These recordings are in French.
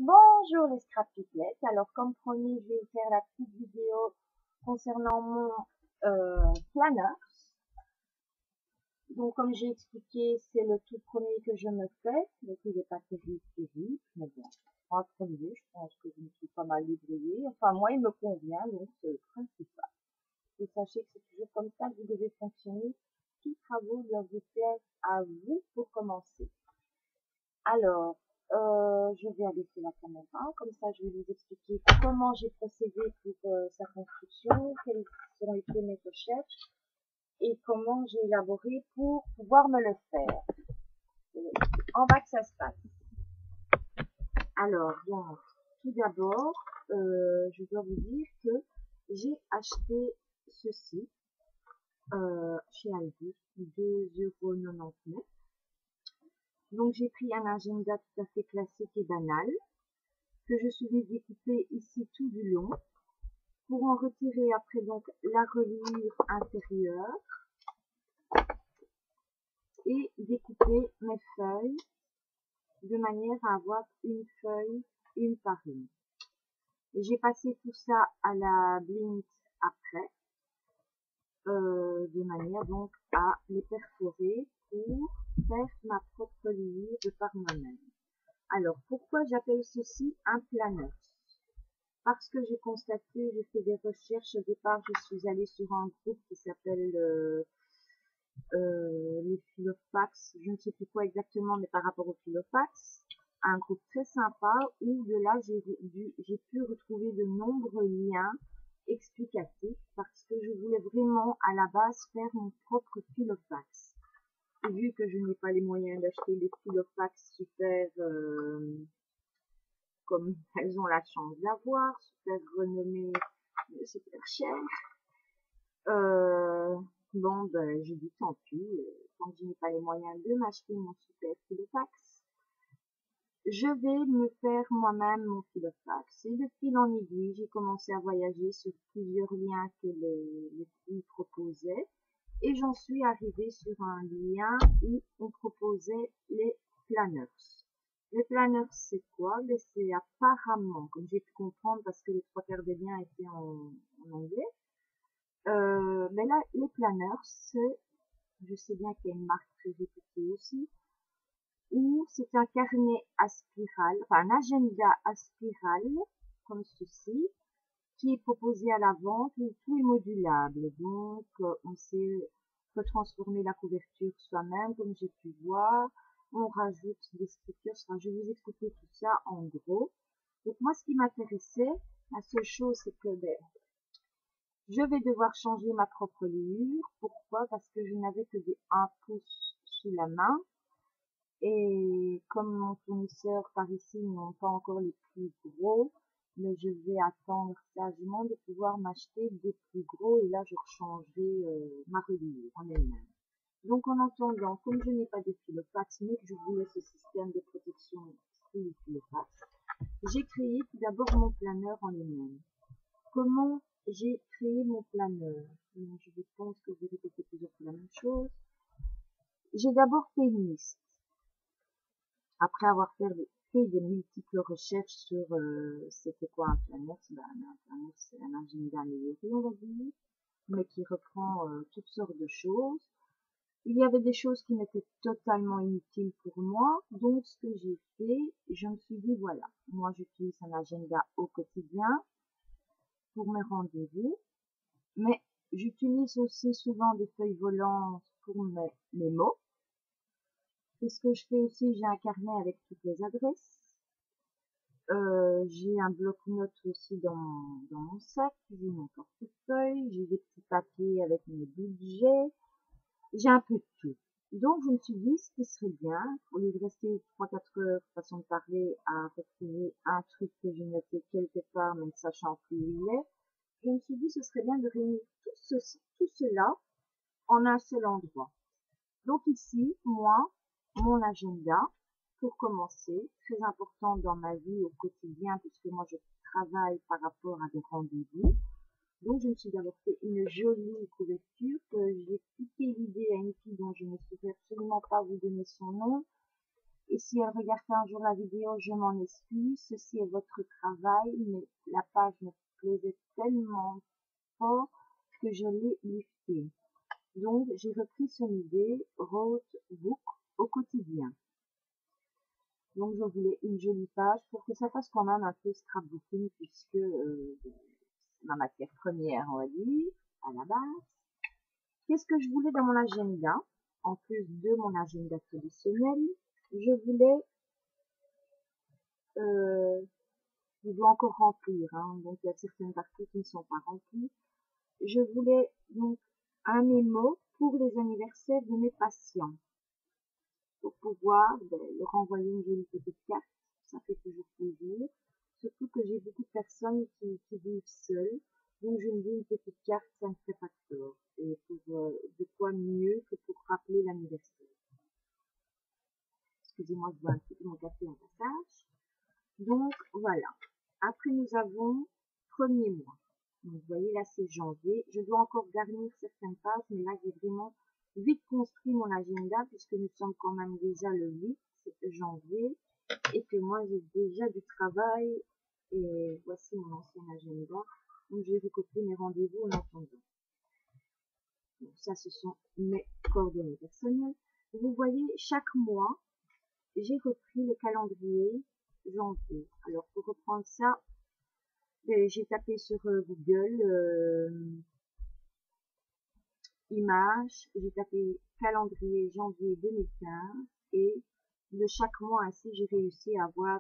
Bonjour les Scrapiplettes. Alors comme promis, je vais vous faire la petite vidéo concernant mon planeur. Donc comme j'ai expliqué, c'est le tout premier que je me fais. Donc il n'est pas terrible, mais bon, en premier, je pense que je me suis pas mal débrouillée. Enfin moi, il me convient, donc c'est le principal. Et sachez que c'est toujours comme ça que vous devez fonctionner. Tous travaux doivent vous plaire à vous pour commencer. Alors, je vais abaisser la caméra, comme ça je vais vous expliquer comment j'ai procédé pour sa construction, quelles ont été mes recherches et comment j'ai élaboré pour pouvoir me le faire. On va que ça se passe. Alors, donc, tout d'abord, je dois vous dire que j'ai acheté ceci chez Aldi, 2,99 €. Donc j'ai pris un agenda tout à fait classique et banal, que je suis découpé ici tout du long, pour en retirer après donc la reliure intérieure et découper mes feuilles de manière à avoir une feuille une par une. J'ai passé tout ça à la Blint après, de manière donc à les perforer pour faire ma propre reliure de par moi-même. Alors pourquoi j'appelle ceci un planeur? Parce que j'ai constaté, j'ai fait des recherches. Au départ, je suis allée sur un groupe qui s'appelle les Philofax, je ne sais plus quoi exactement, mais par rapport aux Philofax, un groupe très sympa où de là j'ai pu retrouver de nombreux liens explicatifs parce que je voulais vraiment à la base faire mon propre Philofax. Et vu que je n'ai pas les moyens d'acheter des Philofax super comme elles ont la chance d'avoir, super renommées, super cher. Bon, ben, j'ai dit tant pis, tant que je n'ai pas les moyens de m'acheter mon super Filofax, je vais me faire moi-même mon Filofax. Et de fil en aiguille, j'ai commencé à voyager sur plusieurs liens que les filles proposaient. Et j'en suis arrivée sur un lien où on proposait les planners. Les planners, c'est quoi? Ben, c'est apparemment, comme j'ai pu comprendre, parce que les trois quarts des liens étaient en anglais, mais là, les planners, c'est, je sais bien qu'il y a une marque très réputée aussi, où c'est un carnet à spirale, enfin un agenda à spirale, comme ceci, qui est proposé à la vente, où tout est modulable. Donc, on sait retransformer la couverture soi-même, comme j'ai pu voir. On rajoute des stickers. Enfin, je vais vous expliquer tout ça en gros. Donc, moi, ce qui m'intéressait, la seule chose, c'est que ben, je vais devoir changer ma propre liure. Pourquoi? Parce que je n'avais que des 1 pouce sous la main. Et comme mon fournisseur par ici n'ont pas encore les plus gros, mais je vais attendre sagement de pouvoir m'acheter des plus gros et là je rechangerai ma reliure en elle-même. Donc en attendant, comme je n'ai pas de Filofax, mais que je voulais ce système de protection style Filofax, j'ai créé tout d'abord mon planeur en lui-même. Comment j'ai créé mon planeur? Je pense que je vais répéter plusieurs fois la même chose. J'ai d'abord fait une liste. Après avoir fait de multiples recherches sur c'était quoi un planeur, ben, un planeur c'est un agenda amélioré on va dire, mais qui reprend toutes sortes de choses. Il y avait des choses qui m'étaient totalement inutiles pour moi, donc ce que j'ai fait, je me suis dit voilà, moi j'utilise un agenda au quotidien pour mes rendez-vous, mais j'utilise aussi souvent des feuilles volantes pour mes mémos. Et ce que je fais aussi, j'ai un carnet avec toutes les adresses. J'ai un bloc-notes aussi dans mon sac, j'ai mon portefeuille, j'ai des petits papiers avec mes budgets, j'ai un peu de tout. Donc je me suis dit, ce qui serait bien, au lieu de rester 3-4 heures, façon de parler, à retrouver un truc que j'ai noté quelque part, mais ne sachant plus où il est, je me suis dit, ce serait bien de réunir tout cela en un seul endroit. Donc ici, moi, mon agenda, pour commencer, très important dans ma vie au quotidien, puisque moi je travaille par rapport à des rendez-vous. Donc je me suis d'abord fait une jolie couverture que j'ai piqué l'idée à une fille dont je ne saurais absolument pas vous donner son nom, Et si elle regarde un jour la vidéo, je m'en excuse. Ceci est votre travail, mais la page me plaisait tellement fort que je l'ai liftée. Donc, j'ai repris son idée, wrote book au quotidien. Donc, je voulais une jolie page pour que ça fasse quand même un peu scrapbooking, puisque c'est ma matière première, on va dire, à la base. Qu'est-ce que je voulais dans mon agenda? En plus de mon agenda traditionnel, je voulais, je dois encore remplir, hein, donc il y a certaines parties qui ne sont pas remplies. Je voulais donc un mémo pour les anniversaires de mes patients, pour pouvoir leur envoyer une jolie petite carte, ça fait toujours plaisir. Surtout que j'ai beaucoup de personnes qui vivent seules, donc je me dis une petite carte, ça ne ferait pas de tort. Et pour de quoi mieux que pour rappeler l'anniversaire. Excusez-moi, je bois un petit peu mon café en passage. Donc voilà. Après nous avons premier mois. Donc vous voyez là c'est janvier. Je dois encore garnir certaines pages, mais là j'ai vraiment vite construit mon agenda puisque nous sommes quand même déjà le 8 janvier et que moi j'ai déjà du travail et voici mon ancien agenda. Donc j'ai recopié mes rendez-vous en attendant. Donc ça ce sont mes coordonnées personnelles. Vous voyez chaque mois j'ai repris le calendrier janvier. Alors pour reprendre ça, j'ai tapé sur Google images, j'ai tapé calendrier janvier 2015 et de chaque mois ainsi j'ai réussi à avoir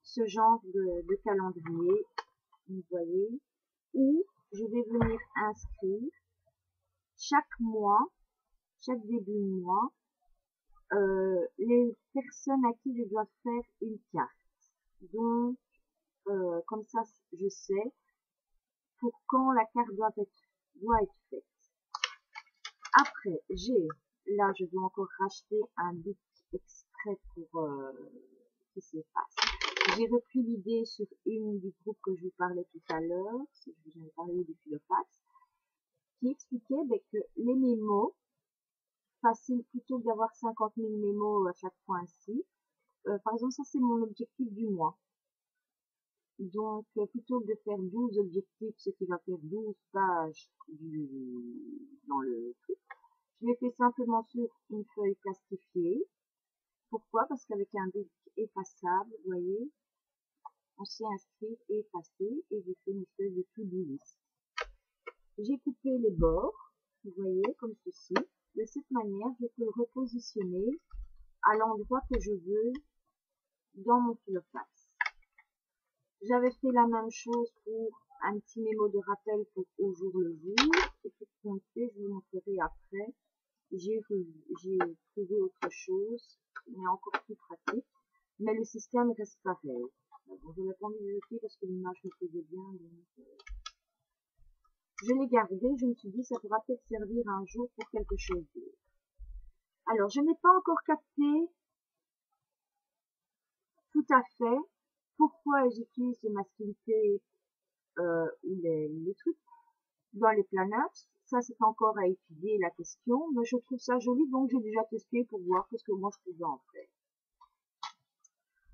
ce genre de calendrier, vous voyez, où je vais venir inscrire chaque mois, chaque début de mois, les personnes à qui je dois faire une carte. Donc, comme ça, je sais pour quand la carte doit être faite. Après, là, je dois encore racheter un bic extrait pour qui s'efface. J'ai repris l'idée sur une du groupe que je vous parlais tout à l'heure, si je vous avais parlé du Filofax, qui expliquait que les mémos, facile plutôt que d'avoir 50 000 mémos à chaque fois ainsi. Par exemple, ça c'est mon objectif du mois. Donc, plutôt que de faire 12 objectifs, ce qui va faire 12 pages dans le truc, je l'ai fait simplement sur une feuille plastifiée. Pourquoi? Parce qu'avec un bic effaçable, vous voyez, on s'y inscrit et effacer, et j'ai fait une espèce de to-do list. J'ai coupé les bords, vous voyez, comme ceci. De cette manière, je peux le repositionner à l'endroit que je veux dans mon Filofax. J'avais fait la même chose pour un petit mémo de rappel pour au jour le jour. Et pour compter, je vous montrerai après. J'ai trouvé autre chose, mais encore plus pratique. Mais le système reste pareil. Bon, je n'ai pas envie de le jeter parce que l'image me plaisait bien. Donc, je l'ai gardé. Je me suis dit, ça pourra peut-être servir un jour pour quelque chose d'autre. Alors, je n'ai pas encore capté tout à fait pourquoi j'utilise les masculinités ou les trucs dans les planeurs. Ça, c'est encore à étudier la question, mais je trouve ça joli, donc j'ai déjà testé pour voir ce que moi je pouvais en faire.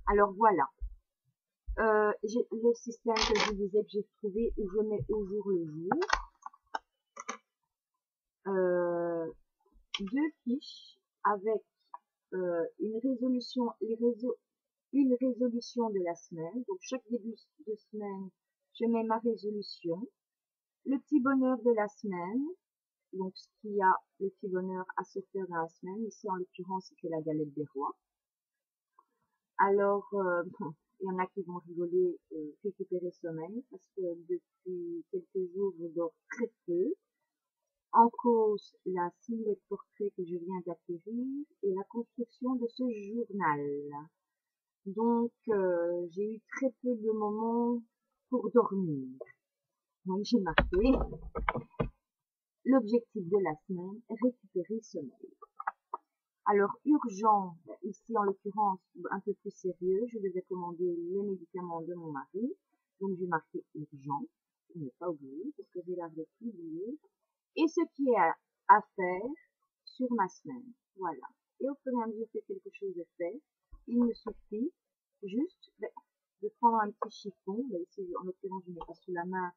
Alors voilà, j'ai le système que je vous disais que j'ai trouvé où je mets au jour le jour. Deux fiches avec une résolution de la semaine. Donc chaque début de semaine, je mets ma résolution. Le petit bonheur de la semaine, donc ce qu'il y a le petit bonheur à se faire dans la semaine. Ici en l'occurrence c'était la galette des rois. Alors bon, il y en a qui vont rigoler récupérer sommeil parce que depuis quelques jours je dors très peu. En cause la silhouette portrait que je viens d'acquérir et la construction de ce journal. Donc j'ai eu très peu de moments pour dormir. Donc j'ai marqué l'objectif de la semaine, récupérer sommeil. Alors urgent, ici en l'occurrence un peu plus sérieux, je devais commander les médicaments de mon mari. Donc j'ai marqué urgent, je n'ai pas oublié parce que j'ai l'air de tout oublier. Et ce qui est à faire sur ma semaine. Voilà. Et au fur et à mesure que quelque chose est fait, il me suffit juste de prendre un petit chiffon, ici en l'occurrence je n'ai pas sous la main,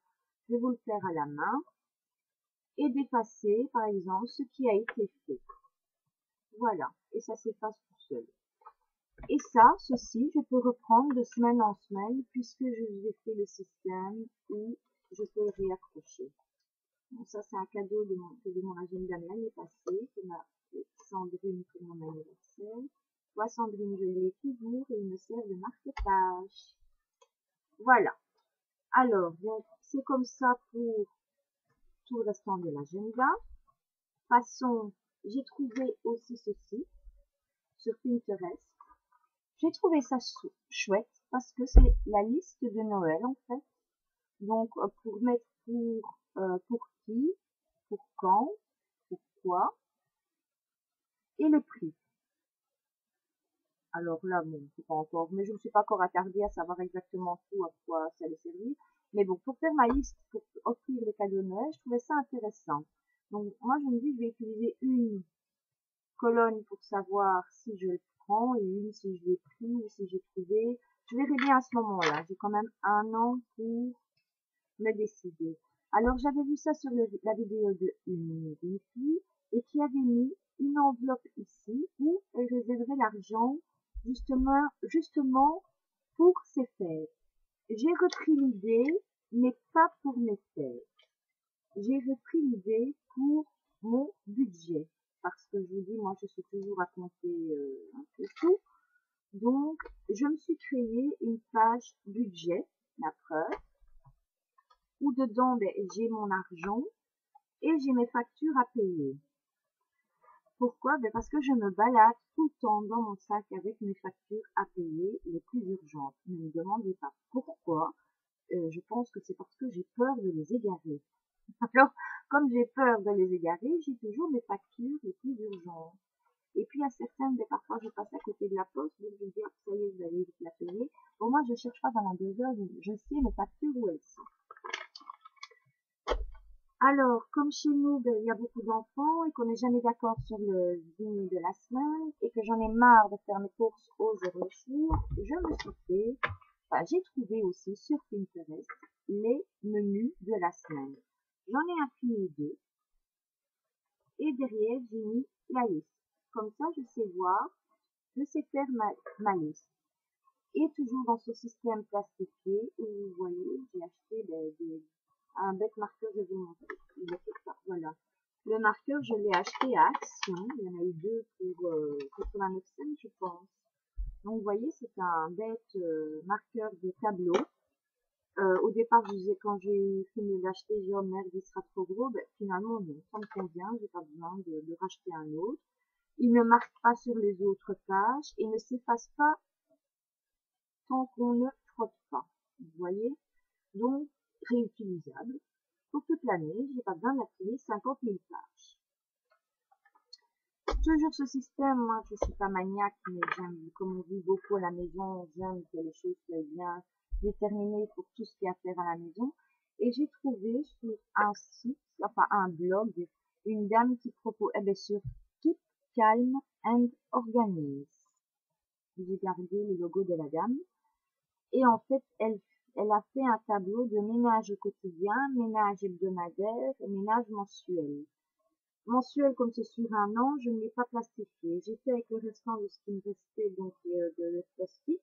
je vais vous le faire à la main, et d'effacer par exemple ce qui a été fait. Voilà, et ça s'efface tout seul. Et ça, ceci, je peux reprendre de semaine en semaine puisque je vais faire le système où je peux le réaccrocher. Donc ça, c'est un cadeau de mon agenda de l'année passée, que m'a fait Sandrine pour mon anniversaire. Moi, Sandrine, je l'ai toujours et il me sert de marque-page. Voilà. Alors, donc, c'est comme ça pour tout le restant de l'agenda. Passons, j'ai trouvé aussi ceci sur Pinterest. J'ai trouvé ça chouette parce que c'est la liste de Noël en fait. Donc pour mettre pour qui, pour quand, pourquoi et le prix. Alors là, bon, c'est pas encore, mais je ne me suis pas encore attardée à savoir exactement tout à quoi ça allait servir. Mais bon, pour faire ma liste, pour offrir les cadeaux de Noël, je trouvais ça intéressant. Donc moi je me dis, je vais utiliser une colonne pour savoir si je le prends et une si je l'ai pris ou si j'ai trouvé. Je verrai bien à ce moment-là. J'ai quand même un an pour me décider. Alors j'avais vu ça sur la vidéo de une fille et qui avait mis une enveloppe ici où elle réserverait l'argent justement pour ses fêtes. J'ai repris l'idée, mais pas pour mes fêtes. J'ai repris l'idée pour mon budget. Parce que je vous dis, moi, je suis toujours à compter un peu tout. Donc, je me suis créé une page budget, la preuve, où dedans, j'ai mon argent et j'ai mes factures à payer. Pourquoi? Parce que je me balade tout le temps dans mon sac avec mes factures à payer les plus urgentes. Ne me demandez pas pourquoi. Je pense que c'est parce que j'ai peur de les égarer. Alors, comme j'ai peur de les égarer, j'ai toujours mes factures les plus urgentes. Et puis, à certaines, parfois, je passe à côté de la poste, donc je dis, ça y est, vous allez la payer. Bon, moi, je cherche pas pendant 2 heures, je sais mes factures où elles sont. Alors, comme chez nous, il y a beaucoup d'enfants et qu'on n'est jamais d'accord sur le dîner de la semaine et que j'en ai marre de faire mes courses au jour le jour, je me suis fait, j'ai trouvé aussi sur Pinterest les menus de la semaine. J'en ai imprimé 2 et derrière, j'ai mis la liste. Comme ça, je sais voir, je sais faire ma liste. Et toujours dans ce système plastifié où vous voyez, j'ai acheté un bête marqueur, je vais vous montrer. Il est ça, voilà. Le marqueur, je l'ai acheté à Action. Il y en a eu 2 pour 89 cents, je pense. Donc, vous voyez, c'est un bête marqueur de tableau. Au départ, je disais, quand j'ai fini d'acheter, j'ai dit, oh merde, il sera trop gros. Finalement, non, ça me convient, j'ai pas besoin de racheter un autre. Il ne marque pas sur les autres pages et ne s'efface pas tant qu'on ne frotte pas. Vous voyez? Donc, réutilisable. Pour toute l'année, j'ai pas besoin d'imprimer 50 000 pages. Toujours ce système, moi je suis pas maniaque, mais j'aime, comme on vit beaucoup à la maison, j'aime que les choses soient bien déterminées pour tout ce qu'il y a à faire à la maison. Et j'ai trouvé sur un site, enfin un blog, une dame qui propose, sur Keep Calm and Organize. J'ai gardé le logo de la dame. Et en fait, elle a fait un tableau de ménage au quotidien, ménage hebdomadaire et ménage mensuel. Mensuel, comme c'est sur un an, je ne l'ai pas plastifié. J'ai fait avec le restant de ce qui me restait, donc de plastique.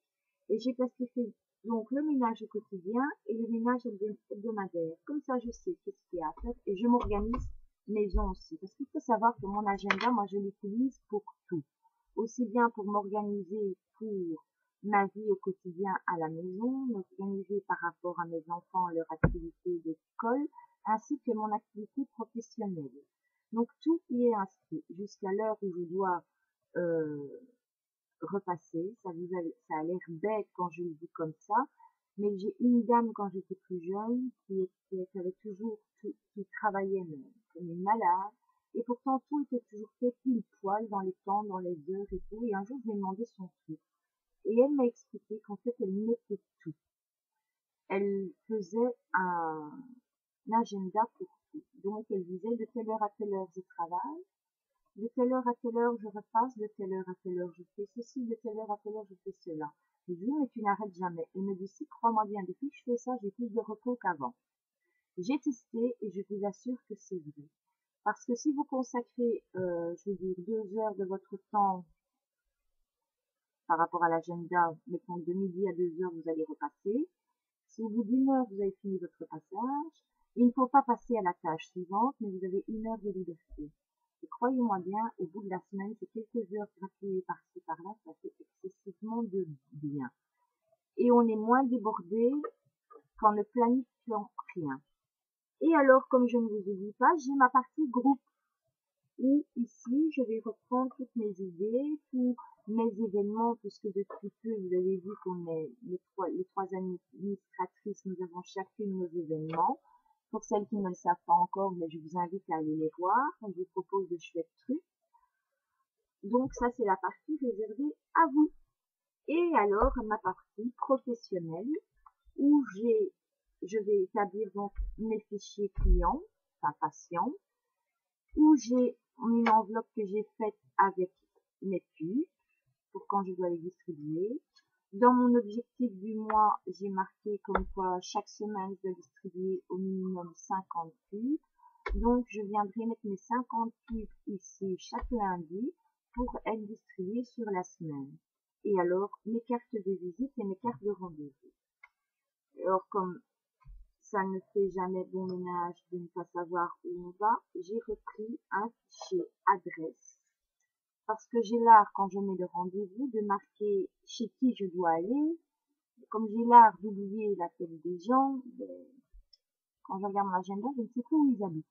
Et j'ai plastifié donc le ménage au quotidien et le ménage hebdomadaire. Comme ça, je sais qu'est-ce qu'il y a à faire et je m'organise maison aussi. Parce qu'il faut savoir que mon agenda, moi, je l'utilise pour tout. Aussi bien pour m'organiser pour ma vie au quotidien à la maison, m'organiser par rapport à mes enfants, leur activité d'école, ainsi que mon activité professionnelle. Donc tout y est inscrit jusqu'à l'heure où je dois repasser. Ça a l'air bête quand je le dis comme ça, mais j'ai une dame quand j'étais plus jeune qui avait toujours qui travaillait même comme une malade, et pourtant tout était toujours fait pile poil dans les temps, dans les heures et tout. Et un jour je lui ai demandé son truc et elle m'a expliqué qu'en fait elle notait tout. Elle faisait un agenda pour tout. Donc elle disait de telle heure à telle heure je travaille. De telle heure à telle heure, je repasse, de telle heure à telle heure, je fais ceci, de telle heure à telle heure, je fais cela. Je dis, mais tu n'arrêtes jamais. Il me dit, si, crois-moi bien, depuis que je fais ça, j'ai plus de repos qu'avant. J'ai testé et je vous assure que c'est vrai. Parce que si vous consacrez, je veux dire, 2 heures de votre temps par rapport à l'agenda, mettons de midi à 2 heures, vous allez repasser. Si au bout d'une heure, vous avez fini votre passage, il ne faut pas passer à la tâche suivante, mais vous avez 1 heure de liberté. Et croyez-moi bien, au bout de la semaine, c'est quelques heures gratuites par-ci par-là, ça fait excessivement de bien. Et on est moins débordé qu'en ne planifiant rien. Et alors, comme je ne vous ai dit pas, j'ai ma partie groupe où ici, je vais reprendre toutes mes idées, tous mes événements, puisque depuis peu, vous avez vu qu'on est les trois administratrices, nous avons chacune nos événements. Pour celles qui ne le savent pas encore, mais je vous invite à aller les voir. Je vous propose de chouettes trucs. Donc ça, c'est la partie réservée à vous. Et alors, ma partie professionnelle, où je vais établir donc mes fichiers clients, enfin patients, où j'ai une enveloppe que j'ai faite avec mes pubs pour quand je dois les distribuer. Dans mon objectif du mois, j'ai marqué comme quoi chaque semaine, je dois distribuer au minimum 50 pubs. Donc, je viendrai mettre mes 50 pubs ici chaque lundi pour être distribuées sur la semaine. Et alors, mes cartes de visite et mes cartes de rendez-vous. Alors, comme ça ne fait jamais bon ménage de ne pas savoir où on va, j'ai repris un fichier adresse. Parce que j'ai l'art, quand je mets le rendez-vous, de marquer chez qui je dois aller. Comme j'ai l'art d'oublier la tête des gens, quand je regarde mon agenda, je ne sais plus où ils habitent.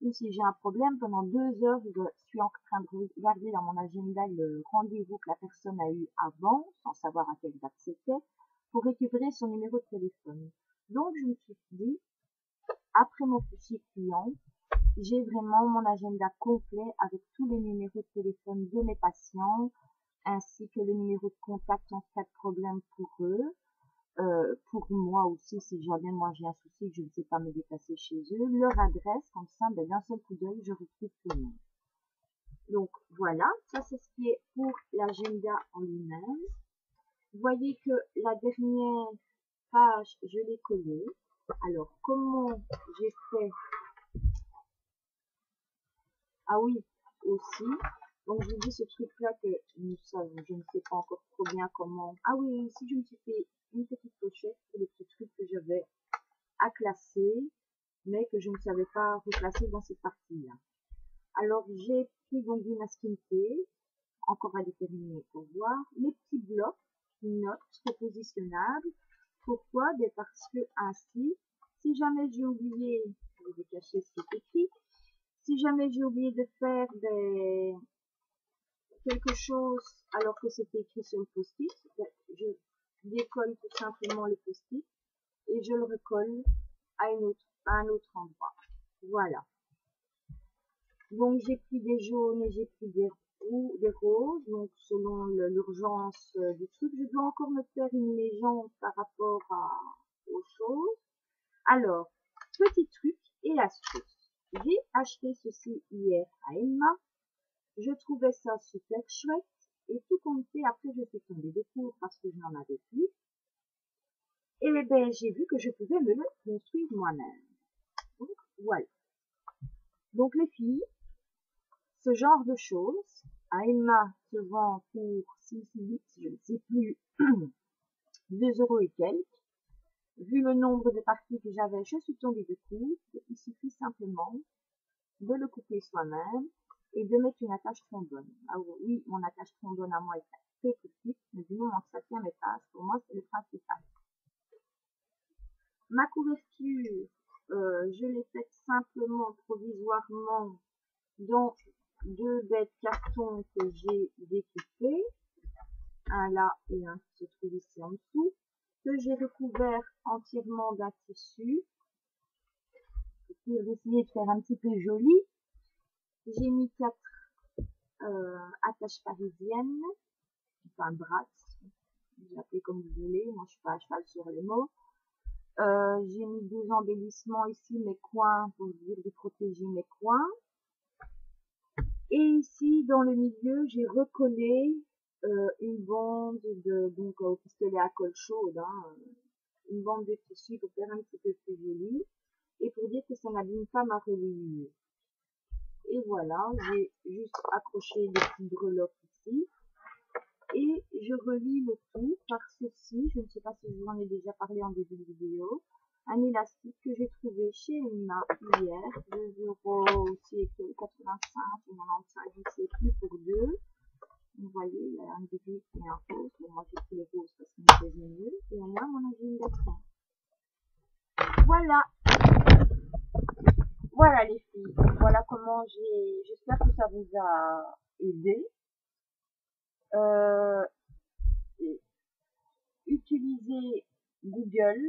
Ou si j'ai un problème, pendant 2 heures, je suis en train de regarder dans mon agenda le rendez-vous que la personne a eu avant, sans savoir à quelle date c'était, pour récupérer son numéro de téléphone. Donc, je me suis dit, après mon fichier client, j'ai vraiment mon agenda complet avec tous les numéros de téléphone de mes patients, ainsi que les numéros de contact en cas de problème pour eux, pour moi aussi, si jamais moi j'ai un souci que je ne sais pas me déplacer chez eux, leur adresse, comme ça, d'un seul coup d'œil, je retrouve tout le monde. Donc voilà, ça c'est ce qui est pour l'agenda en lui-même. Vous voyez que la dernière page, je l'ai collée. Alors, comment j'ai fait? Ah oui, aussi. Donc, je vous dis ce truc-là que je ne sais pas encore trop bien comment. Ah oui, ici, je me suis fait une petite pochette pour les petits trucs que j'avais à classer, mais que je ne savais pas reclasser dans cette partie-là. Alors, j'ai pris donc du masking tape, encore à déterminer pour voir, les petits blocs, notes repositionnables. Pourquoi? Parce que ainsi, si jamais j'ai oublié, je vais cacher ce qui est écrit, si jamais j'ai oublié de faire quelque chose alors que c'était écrit sur le post-it, je décolle tout simplement le post-it et je le recolle à un autre endroit. Voilà. Donc j'ai pris des jaunes et j'ai pris des roses, donc selon l'urgence du truc. Je dois encore me faire une légende par rapport aux choses. Alors, petit truc et astuce. J'ai acheté ceci hier à Emma. Je trouvais ça super chouette. Et tout compte fait, après je suis tombée de court parce que je n'en avais plus. Et ben j'ai vu que je pouvais me le construire moi-même. Donc voilà. Donc les filles, ce genre de choses, à Emma se vend pour 6 ou 8, je ne sais plus, 2 euros et quelques. Vu le nombre de parties que j'avais, je suis tombée de court. Il suffit simplement de le couper soi-même et de mettre une attache trombone. Ah oui, mon attache trombone à moi est très petite, mais du moment que ça tient mes pages, pour moi c'est le principal. Ma couverture, je l'ai faite simplement provisoirement dans 2 bêtes cartons que j'ai découpés, un là et un qui se trouve ici en dessous, que j'ai recouvert entièrement d'un tissu pour essayer de faire un petit peu joli. J'ai mis 4 attaches parisiennes, enfin brattes, vous appelez comme vous voulez, moi je suis pas à cheval sur les mots. J'ai mis 2 embellissements ici, mes coins, pour dire de protéger mes coins. Et ici, dans le milieu, j'ai recollé une bande donc au pistolet à colle chaude, hein, une bande de tissu pour faire un petit peu plus joli et pour dire que ça n'abîme pas ma reliure. Et voilà, j'ai juste accroché des petits breloques ici et je relie le tout par ceci. Je ne sais pas si je vous en ai déjà parlé en début de vidéo. Un élastique que j'ai trouvé chez Emma hier, 2 € aussi, 85 ou 95, je sais plus, pour deux. Vous voyez, il y a un gris et un rose. Bon, moi j'ai pris le rose parce qu'il me plaisait mieux. Et au moins mon jean d'accent. Voilà, voilà les filles. Voilà comment j'espère que ça vous a aidé. Euh, utilisez Google,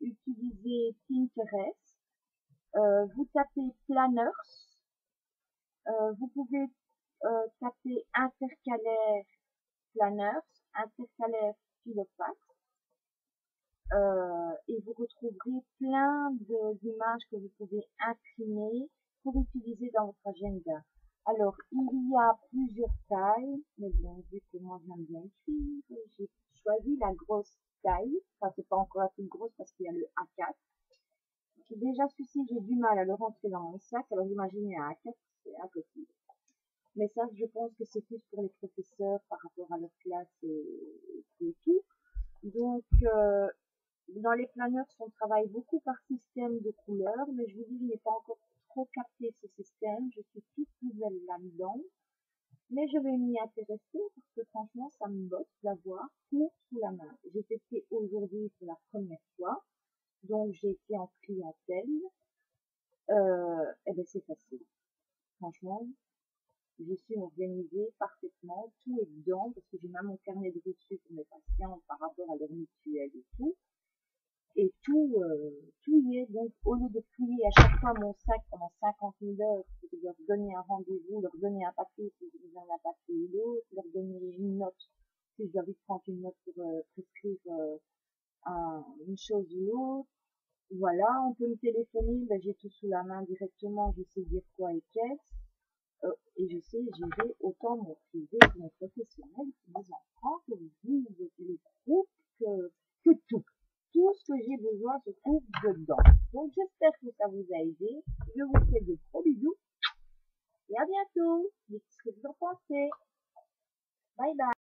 utilisez Pinterest, vous tapez planners, vous pouvez taper intercalaire planners, intercalaire filofax, et vous retrouverez plein d'images que vous pouvez imprimer pour utiliser dans votre agenda. Alors, il y a plusieurs tailles, mais bon, vu que moi j'aime bien écrire, j'ai choisi la grosse taille. Enfin, c'est pas encore la plus grosse parce qu'il y a le A4. Déjà, celui-ci, j'ai du mal à le rentrer dans mon sac, alors imaginez un A4, c'est impossible. Mais ça, je pense que c'est plus pour les professeurs par rapport à leur classe et tout. Donc, dans les planeurs, on travaille beaucoup par système de couleurs, mais je vous dis, je n'ai pas encore trop capté ce système. Je suis toute nouvelle là-dedans. Mais je vais m'y intéresser parce que franchement, ça me botte d'avoir tout sous la main. J'ai testé aujourd'hui pour la première fois. Donc, j'ai été en clientèle. Et ben, c'est facile. Franchement, je suis organisée parfaitement. Tout est dedans parce que j'ai même mon carnet de reçus pour mes patients par rapport à leur mutuelle et tout. Et tout y est. Donc, au lieu de trier à chaque fois mon sac pendant 50 000 heures, pour leur donner un rendez-vous, leur donner un papier si j'ai besoin d'un papier ou l'autre, leur donner une note si je dois vite prendre une note pour prescrire une chose ou l'autre. Voilà, on peut me téléphoner, ben, j'ai tout sous la main directement, je sais dire quoi et qu'est-ce, et je sais gérer autant mon privé que mon professionnel, que mes enfants, que vous, les groupes, que tout. Tout ce que j'ai besoin se trouve dedans. Donc j'espère que ça vous a aidé. Je vous fais de gros bisous et à bientôt. Dites ce que vous en pensez. Bye bye.